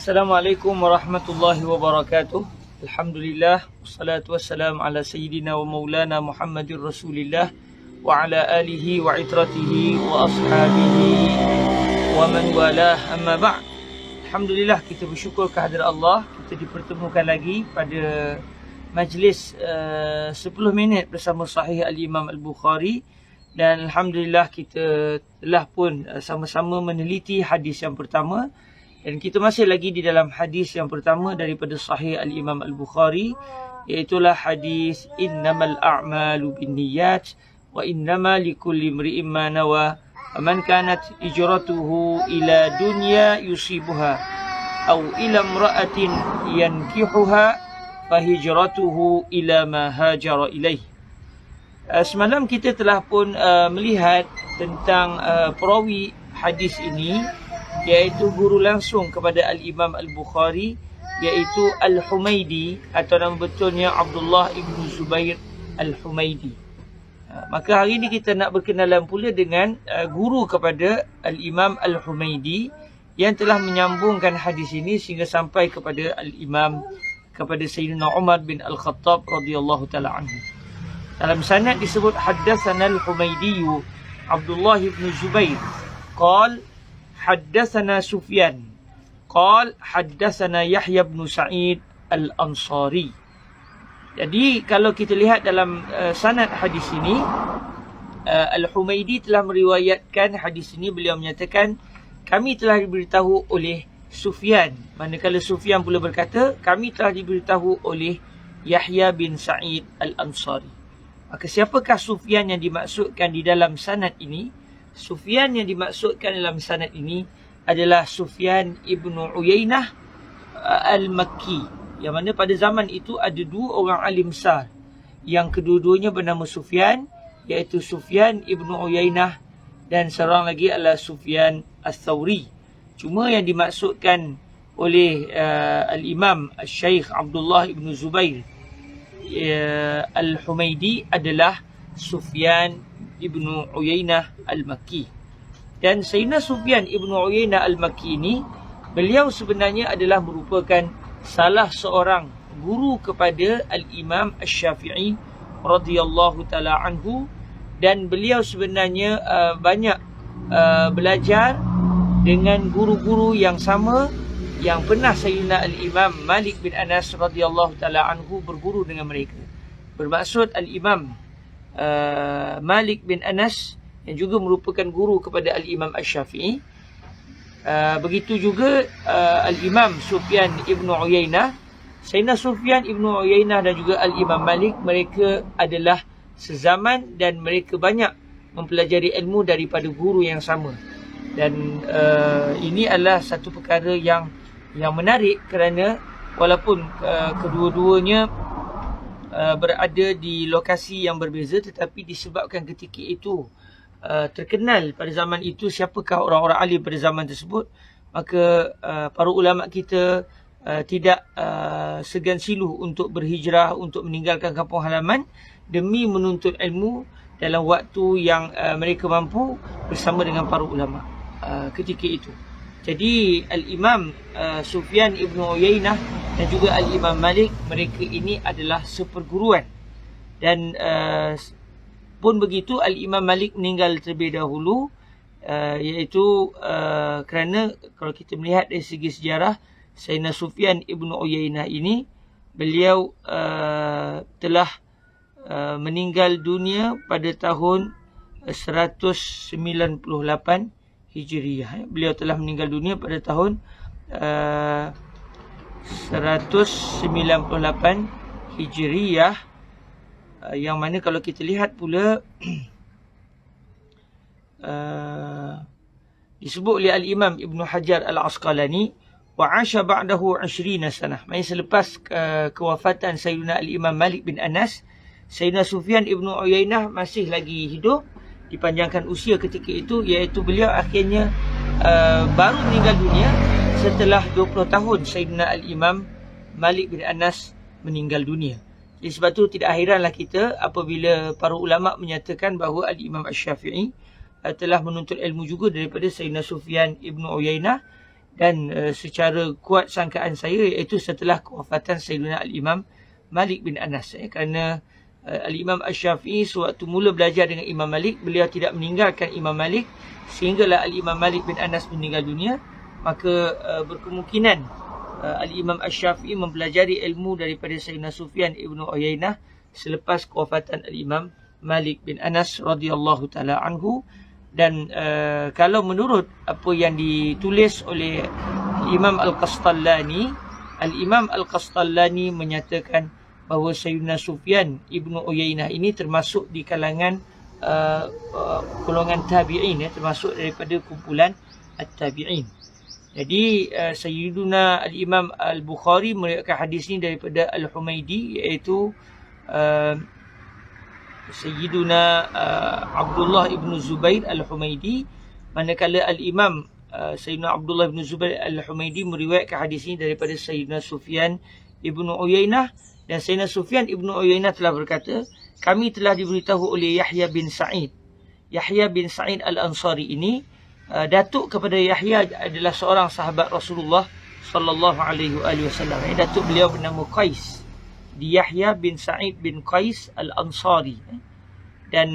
Assalamualaikum warahmatullahi wabarakatuh. Alhamdulillah, wassalatu wassalam ala sayyidina wa maulana Muhammadir Rasulillah wa ala alihi wa itratihi wa ashabihi wa man walah, amma ba'd. Alhamdulillah, kita bersyukur kehadirat Allah. Kita dipertemukan lagi pada majlis 10 minit bersama Sahih Al-Imam Al-Bukhari. Dan Alhamdulillah kita telah pun sama-sama meneliti hadis yang pertama. Dan kita masih lagi di dalam hadis yang pertama daripada Sahih Al-Imam Al-Bukhari, iaitulah hadis innamal a'malu binniyat wa innama likulli imri'in ma nawa faman kanat hijratuhu ila dunya yusibuha aw ila imra'atin yankihuha fahijratuhu ila ma hajara ilaih. Semalam kita telah pun melihat tentang perawi hadis ini, iaitu guru langsung kepada Al-Imam Al-Bukhari, iaitu Al-Humaidi, atau nama betulnya Abdullah ibn Zubair Al-Humaidi. Maka hari ini kita nak berkenalan pula dengan guru kepada Al-Imam Al-Humaidi yang telah menyambungkan hadis ini sehingga sampai kepada Al-Imam, kepada Sayyidina Umar bin Al-Khattab radhiyallahu ta'ala anhu. Dalam sanad disebut haddatsana Al-Humaidi Abdullah ibn Zubair qala حدثنا سفيان قال حدثنا يحيى بن سعيد الأنصاري. Jadi kalau kita lihat dalam sanad hadis ini, Al-Humaidi telah meriwayatkan hadis ini. Beliau menyatakan kami telah diberitahu oleh Sufyan, manakala Sufyan pula berkata kami telah diberitahu oleh Yahya bin Sa'id Al-Ansari. Maka siapakah Sufyan yang dimaksudkan di dalam sanad ini? Sufyan yang dimaksudkan dalam sanad ini adalah Sufyan ibnu Uyainah Al-Makki, yang mana pada zaman itu ada dua orang alim besar yang kedua-duanya bernama Sufyan, iaitu Sufyan ibnu Uyainah dan seorang lagi adalah Sufyan Ats-Tsauri. Cuma yang dimaksudkan oleh Al-Imam Al-Syaikh Abdullah ibn Zubair Al-Humaidi adalah Sufyan Ibnu Uyainah Al-Makki. Dan Sayyidina Sufyan Ibnu Uyainah Al-Makki ini, beliau sebenarnya adalah merupakan salah seorang guru kepada Al-Imam Asy-Syafi'i radhiyallahu ta'ala anhu. Dan beliau sebenarnya banyak belajar dengan guru-guru yang sama yang pernah Sayyidina Al-Imam Malik bin Anas radhiyallahu ta'ala anhu berguru dengan mereka. Bermaksud Al-Imam Malik bin Anas yang juga merupakan guru kepada Al-Imam Asy-Syafi'i. Begitu juga Al-Imam Sufyan Ibnu Uyainah, Sayyidina Sufyan Ibnu Uyainah dan juga Al-Imam Malik, mereka adalah sezaman dan mereka banyak mempelajari ilmu daripada guru yang sama. Dan ini adalah satu perkara yang menarik kerana walaupun kedua-duanya berada di lokasi yang berbeza, tetapi disebabkan ketika itu terkenal pada zaman itu siapakah orang-orang alim pada zaman tersebut, maka para ulama kita tidak segan siluh untuk berhijrah, untuk meninggalkan kampung halaman demi menuntut ilmu dalam waktu yang mereka mampu bersama dengan para ulama ketika itu. Jadi Al-Imam Sufyan Ibnu Uyainah dan juga Al-Imam Malik, mereka ini adalah seperguruan. Dan pun begitu Al-Imam Malik meninggal terlebih dahulu, iaitu kerana kalau kita melihat dari segi sejarah, Sayyidina Sufyan Ibnu Uyainah ini, beliau telah meninggal dunia pada tahun 198 Hijriyah. Beliau telah meninggal dunia pada tahun 198 Hijriyah, yang mana kalau kita lihat pula disebut oleh Al-Imam Ibn Hajar Al-Asqalani wa 'asha ba'dahu 20 sanah. Maksudnya selepas kewafatan Sayyidina Al-Imam Malik bin Anas, Sayyidina Sufyan Ibnu Uyainah masih lagi hidup, dipanjangkan usia ketika itu, iaitu beliau akhirnya baru meninggal dunia setelah 20 tahun Sayyidina Al-Imam Malik bin Anas meninggal dunia. Jadi sebab itu tidak hairanlah kita apabila para ulama menyatakan bahawa Al-Imam Asy-Syafi'i telah menuntut ilmu juga daripada Sayyidina Sufyan Ibnu Uyainah, dan secara kuat sangkaan saya iaitu setelah kewafatan Sayyidina Al-Imam Malik bin Anas. Kerana Al-Imam Asy-Syafi'i sewaktu mula belajar dengan Imam Malik, beliau tidak meninggalkan Imam Malik sehinggalah Al-Imam Malik bin Anas meninggal dunia. Maka berkemungkinan Al-Imam Asy-Syafi'i mempelajari ilmu daripada Sayyidina Sufyan ibnu Uyainah selepas kewafatan Al-Imam Malik bin Anas radhiyallahu taala anhu. Dan kalau menurut apa yang ditulis oleh Imam Al-Qastallani, Al-Imam Al-Qastallani menyatakan bahawa Sayyidina Sufyan ibnu Uyainah ini termasuk di kalangan golongan tabi'in, termasuk daripada kumpulan at-tabi'in. Jadi Sayyiduna Al-Imam Al-Bukhari meriwayatkan hadis ini daripada Al-Humaidi, iaitu Sayyiduna Abdullah ibn Zubair Al-Humaidi, manakala Al-Imam Sayyidina Abdullah ibn Zubair Al-Humaidi meriwayatkan hadis ini daripada Sayyidina Sufyan ibn Uyainah. Dan Sayyidina Sufyan ibn Uyainah telah berkata, kami telah diberitahu oleh Yahya bin Sa'id. Yahya bin Sa'id Al-Ansari ini, datuk kepada Yahya adalah seorang sahabat Rasulullah sallallahu alaihi wasallam. Datuk beliau bernama Qais. Yahya bin Sa'id bin Qais Al-Ansari. Dan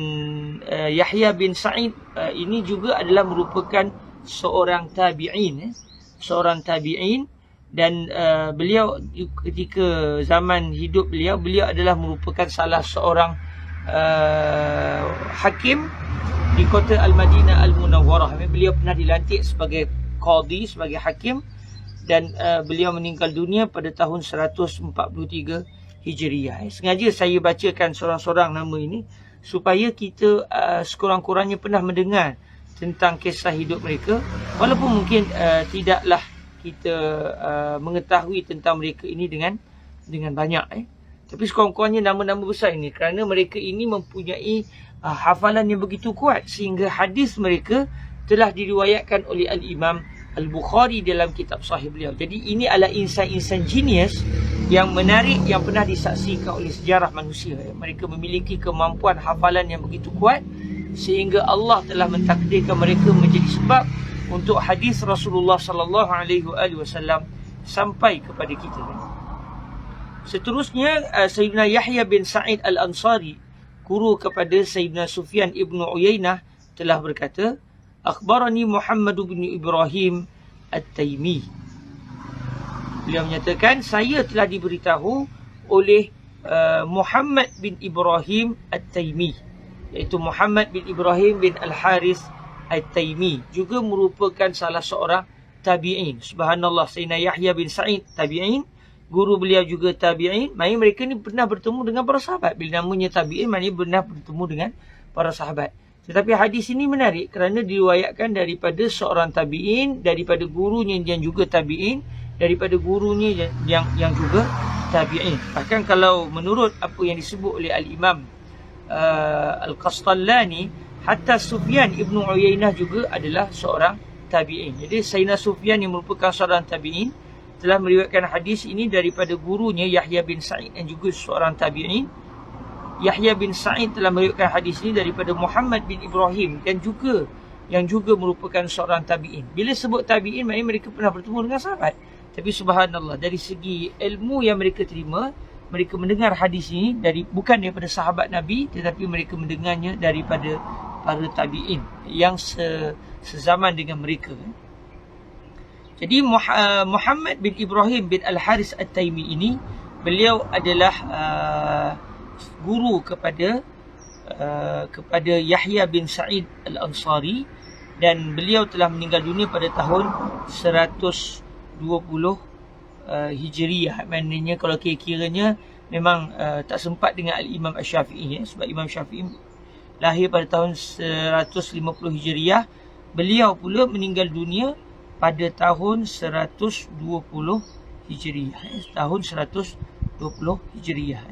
Yahya bin Sa'id ini juga adalah merupakan seorang tabi'in. Seorang tabi'in. Dan beliau ketika zaman hidup beliau adalah merupakan salah seorang hakim di kota Al-Madinah Al-Munawwarah. Beliau pernah dilantik sebagai qadi, sebagai hakim. Dan beliau meninggal dunia pada tahun 143 Hijriah. Sengaja saya bacakan sorang-sorang nama ini supaya kita sekurang-kurangnya pernah mendengar tentang kisah hidup mereka, walaupun mungkin tidaklah kita mengetahui tentang mereka ini dengan banyak. Tapi sekurang-kurangnya nama-nama besar ini, kerana mereka ini mempunyai hafalan yang begitu kuat sehingga hadis mereka telah diriwayatkan oleh Al-Imam Al-Bukhari dalam kitab sahih beliau. Jadi ini adalah insan-insan genius yang menarik yang pernah disaksikan oleh sejarah manusia. Mereka memiliki kemampuan hafalan yang begitu kuat sehingga Allah telah mentakdirkan mereka menjadi sebab untuk hadis Rasulullah sallallahu alaihi wasallam sampai kepada kita. Seterusnya Sayyidina Yahya bin Sa'id Al-Ansari, guru kepada Sayyidina Sufyan ibnu Uyainah, telah berkata, akhbarani Muhammad bin Ibrahim At-Taimi. Beliau menyatakan, saya telah diberitahu oleh Muhammad bin Ibrahim At-Taimi, iaitu Muhammad bin Ibrahim bin Al-Haris At-Taimi, juga merupakan salah seorang tabi'in. Subhanallah, Sayyidina Yahya bin Sa'id tabi'in, guru beliau juga tabi'in. Maksudnya mereka ni pernah bertemu dengan para sahabat. Bila namanya tabi'in, maknanya pernah bertemu dengan para sahabat. Tetapi hadis ini menarik kerana diriwayatkan daripada seorang tabi'in, daripada gurunya yang juga tabi'in, daripada gurunya yang juga tabi'in. Bahkan kalau menurut apa yang disebut oleh Al-Imam Al-Qastallani, hatta Sufyan ibnu Uyainah juga adalah seorang tabi'in. Jadi Sayyidina Sufyan yang merupakan seorang tabi'in telah meriwayatkan hadis ini daripada gurunya Yahya bin Sa'id yang juga seorang tabi'in. Yahya bin Sa'id telah meriwayatkan hadis ini daripada Muhammad bin Ibrahim dan juga yang juga merupakan seorang tabi'in. Bila sebut tabi'in, maknanya mereka pernah bertemu dengan sahabat. Tapi subhanallah, dari segi ilmu yang mereka terima, mereka mendengar hadis ini bukan daripada sahabat Nabi, tetapi mereka mendengarnya daripada para tabi'in yang sezaman dengan mereka. Jadi Muhammad bin Ibrahim bin Al-Haris At-Taimi ini, beliau adalah guru kepada Yahya bin Sa'id Al-Ansari, dan beliau telah meninggal dunia pada tahun 120 Hijriah. Maknanya kalau kira-kiranya memang tak sempat dengan Al-Imam Asy-Syafi'i, sebab Imam Syafi'i lahir pada tahun 150 Hijriah. Beliau pula meninggal dunia pada tahun 120 Hijriah. Tahun 120 Hijriah.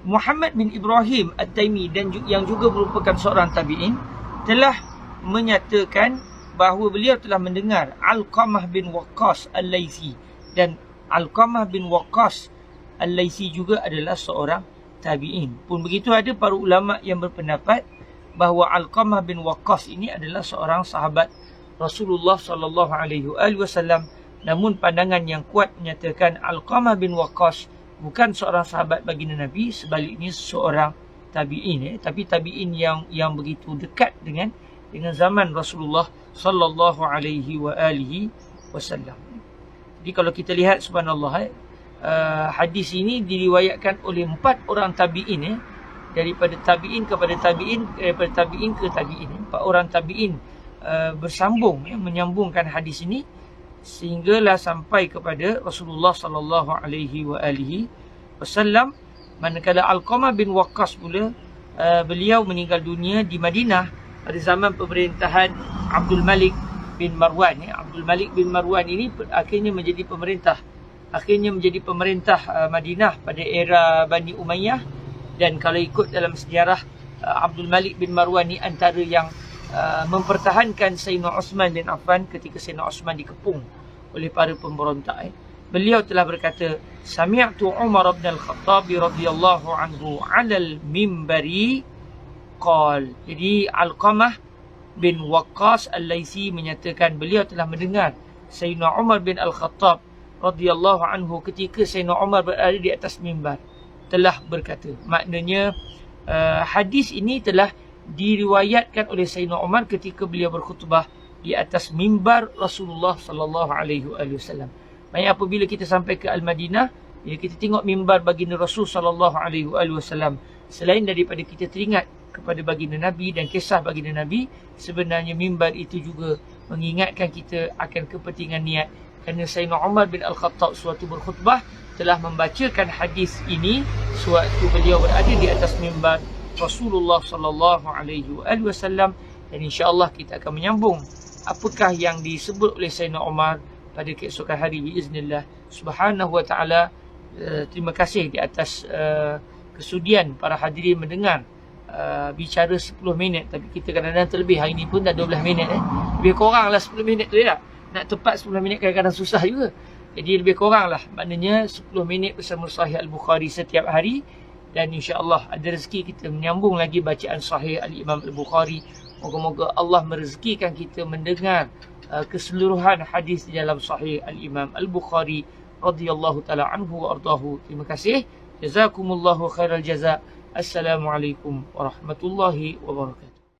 Muhammad bin Ibrahim At-Taimi dan yang juga merupakan seorang tabi'in telah menyatakan bahawa beliau telah mendengar Alqamah bin Waqqas Al-Laitsi, dan Alqamah bin Waqqas Al-Laitsi juga adalah seorang tabi'in. Pun begitu, ada para ulama yang berpendapat bahawa Alqamah bin Waqqas ini adalah seorang sahabat Rasulullah sallallahu alaihi wasallam. Namun pandangan yang kuat menyatakan Alqamah bin Waqqas bukan seorang sahabat baginda Nabi, sebaliknya seorang tabi'in, tapi tabi'in yang begitu dekat dengan zaman Rasulullah sallallahu alaihi wasallam. Jadi kalau kita lihat subhanallah, hadis ini diriwayatkan oleh 4 orang tabi'in, daripada tabi'in kepada tabi'in, daripada tabi'in ke tabi'in. 4 orang tabi'in bersambung, menyambungkan hadis ini sehinggalah sampai kepada Rasulullah sallallahu alaihi wasallam. Manakala Alqamah bin Waqqas pula, beliau meninggal dunia di Madinah pada zaman pemerintahan Abdul Malik bin Marwan. Abdul Malik bin Marwan ini akhirnya menjadi pemerintah Madinah pada era Bani Umayyah. Dan kalau ikut dalam sejarah, Abdul Malik bin Marwan ni antara yang mempertahankan Sayyidina Osman bin Affan ketika Sayyidina Osman dikepung oleh para pemberontak. Beliau telah berkata, Sami'tu Umar bin Al-Khattab radhiyallahu anhu 'alal mimbari qal. Jadi Alqamah bin Waqqas Al-Laitsi menyatakan beliau telah mendengar Sayyidina Umar bin Al-Khattab radhiyallahu anhu ketika Sayyidina Umar berada di atas mimbar telah berkata. Maknanya hadis ini telah diriwayatkan oleh Sayyidina Umar ketika beliau berkhutbah di atas mimbar Rasulullah sallallahu alaihi wasallam. Maknanya apabila kita sampai ke Al-Madinah, bila kita tengok mimbar baginda Rasul sallallahu alaihi wasallam, selain daripada kita teringat kepada baginda Nabi dan kisah baginda Nabi, sebenarnya mimbar itu juga mengingatkan kita akan kepentingan niat. Kerana Sayyidina Umar bin Al-Khattab suatu berkhutbah telah membacakan hadis ini sewaktu beliau berada di atas mimbar Rasulullah sallallahu alaihi wasallam. Dan insya-Allah kita akan menyambung apakah yang disebut oleh Sayyidina Umar pada keesokan hari biiznillah subhanahu wa taala. Terima kasih di atas kesudian para hadirin mendengar bicara 10 minit, tapi kita kadang-kadang terlebih. Hari ni pun dah 12 minit lebih kurang lah 10 minit tu ya. Nak tepat 10 minit kadang-kadang susah juga. Jadi lebih kurang lah, maknanya 10 minit bersama Sahih Al-Bukhari setiap hari. Dan insya-Allah ada rezeki kita menyambung lagi bacaan Sahih Al-Imam Al-Bukhari. Moga-moga Allah merezekikan kita mendengar keseluruhan hadis di dalam Sahih Al-Imam Al-Bukhari radhiyallahu taala anhu wa ardahu. Terima kasih. Jazakumullahu khairal jazaa. Assalamualaikum warahmatullahi wabarakatuh.